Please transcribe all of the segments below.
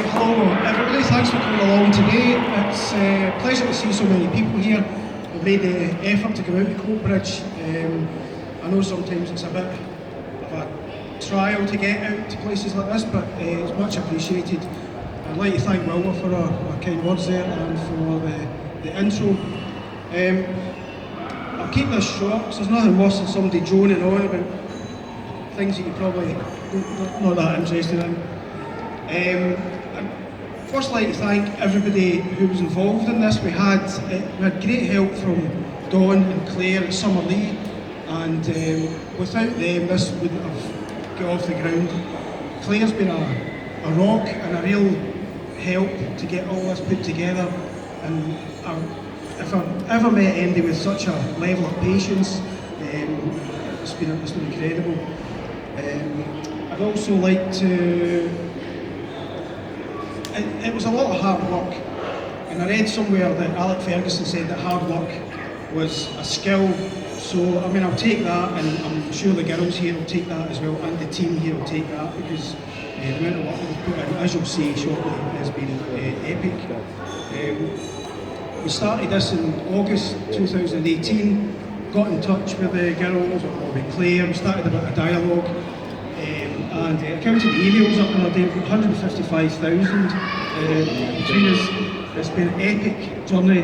Hello everybody, thanks for coming along today. It's a pleasure to see so many people here who've made the effort to come out to Coatbridge. I know sometimes it's a bit of a trial to get out to places like this, but it's much appreciated. I'd like to thank Wilma for her kind words there and for the intro. I'll keep this short because there's nothing worse than somebody droning on about things that you probably not that interested in. I'd first like to thank everybody who was involved in this. We had great help from Dawn and Claire at Summerlee, and without them this wouldn't have got off the ground. Claire's been a rock and a real help to get all this put together, and if I've ever met anybody with such a level of patience, it's been incredible. I'd also like to... It was a lot of hard work, and I read somewhere that Alec Ferguson said that hard work was a skill. So, I mean, I'll take that, and I'm sure the girls here will take that as well, and the team here will take that, because the amount of work we've put in, as you'll see shortly, has been epic. We started this in August 2018, got in touch with the girls, or with Claire, we started a bit of dialogue. And I counted the emails up the other day, 155,000 between us. It's been an epic journey.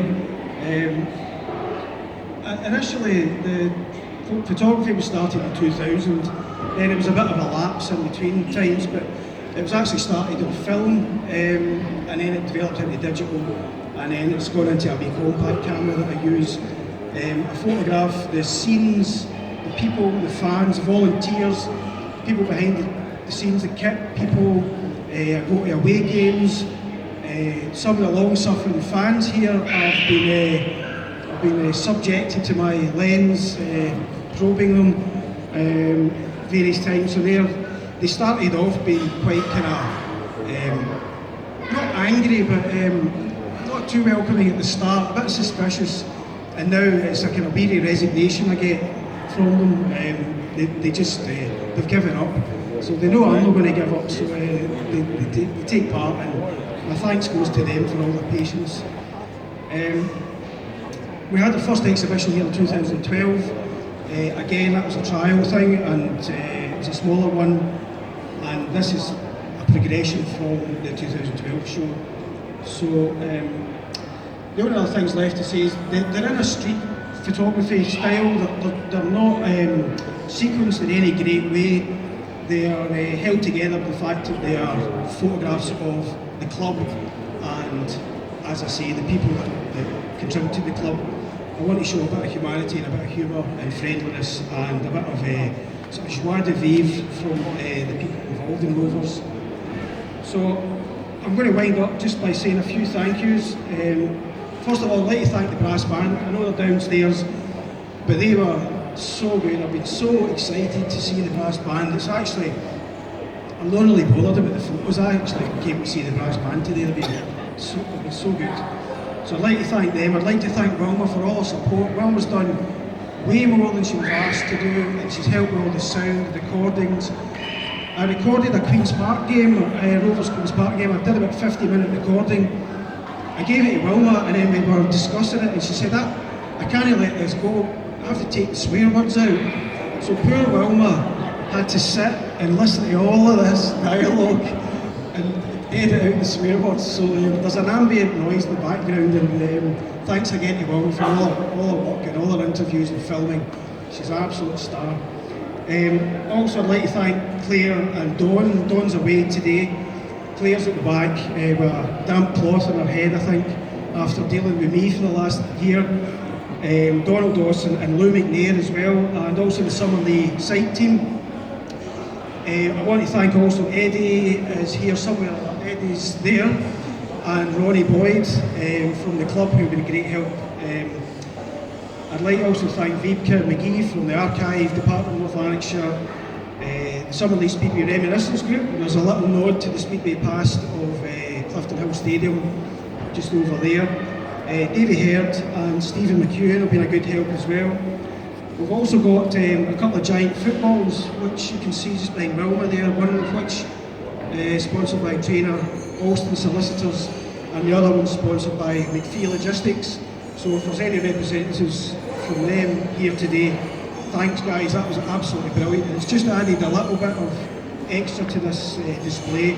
Initially, the photography was started in 2000, then it was a bit of a lapse in between times, but it was actually started on film, and then it developed into digital, and then it's gone into a wee compact camera that I use. I photograph the scenes, the people, the fans, the volunteers, people behind the scenes, the kit, people. I go to away games. Some of the long-suffering fans here have been subjected to my lens, probing them various times. So they started off being quite kind of, not angry, but not too welcoming at the start, a bit suspicious. And now it's a kind of weary resignation I get from them. They've given up, so they know I'm not going to give up, so they take part, and my thanks goes to them for all their patience. We had the first exhibition here in 2012, again that was a trial thing, and it's a smaller one, and this is a progression from the 2012 show. So the only other things left to say is they're in a street photography style. They're not sequenced in any great way. They are held together by the fact that they are photographs of the club, and as I say, the people that contribute to the club. I want to show a bit of humanity and a bit of humour and friendliness and a bit of sort of joie de vivre from the people involved in Rovers. So I'm going to wind up just by saying a few thank yous. First of all, I'd like to thank the brass band. I know they're downstairs, but they were so good. I've been so excited to see the brass band. It's actually, I'm not really bothered about the photos. I actually came to see the brass band today. They've been so good. So I'd like to thank them. I'd like to thank Wilma for all her support. Wilma's done way more than she was asked to do, and she's helped with all the sound, the recordings. I recorded a Queen's Park game, Rovers Queen's Park game. I did about 50-minute recording. I gave it to Wilma, and then we were discussing it, and she said, I can't let this go. I have to take the swear words out. So poor Wilma had to sit and listen to all of this dialogue and edit out the swear words. So there's an ambient noise in the background, and thanks again to Wilma for all her work and all her interviews and filming. She's an absolute star. Also, I'd like to thank Claire and Dawn. Dawn's away today. Claire's at the back with a damp cloth on her head, I think, after dealing with me for the last year. Donald Dawson and Lou McNair as well, and also the Summerlee site team. I want to thank also Eddie is here somewhere. Eddie's there, and Ronnie Boyd from the club, who've been a great help. I'd like to also thank Vibeke McGee from the Archive Department of North Lanarkshire, the Summerlee Speedway Reminiscence Group, and there's a little nod to the Speedway past of Clifton Hill Stadium just over there. Davy Heard and Stephen McEwen have been a good help as well. We've also got a couple of giant footballs, which you can see just behind Wilma there, one of which sponsored by trainer Alston Solicitors, and the other one's sponsored by McPhee Logistics. So if there's any representatives from them here today, thanks guys, that was absolutely brilliant. It's just added a little bit of extra to this display.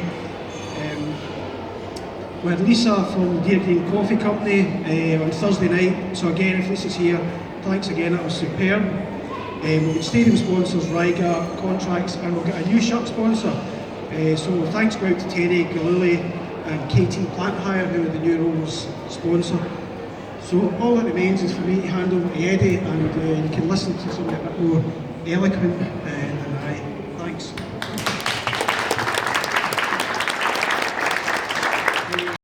We had Lisa from Deer Green Coffee Company on Thursday night, so again, if Lisa's here, thanks again, that was superb. We've got stadium sponsors, Riga, Contracts, and we've got a new shirt sponsor. So thanks go out to Terry, Galuli and KT Plant Hire, who are the new Rolls sponsor. So all that remains is for me to hand over to Eddie, and you can listen to something a bit more eloquent than I. Thanks.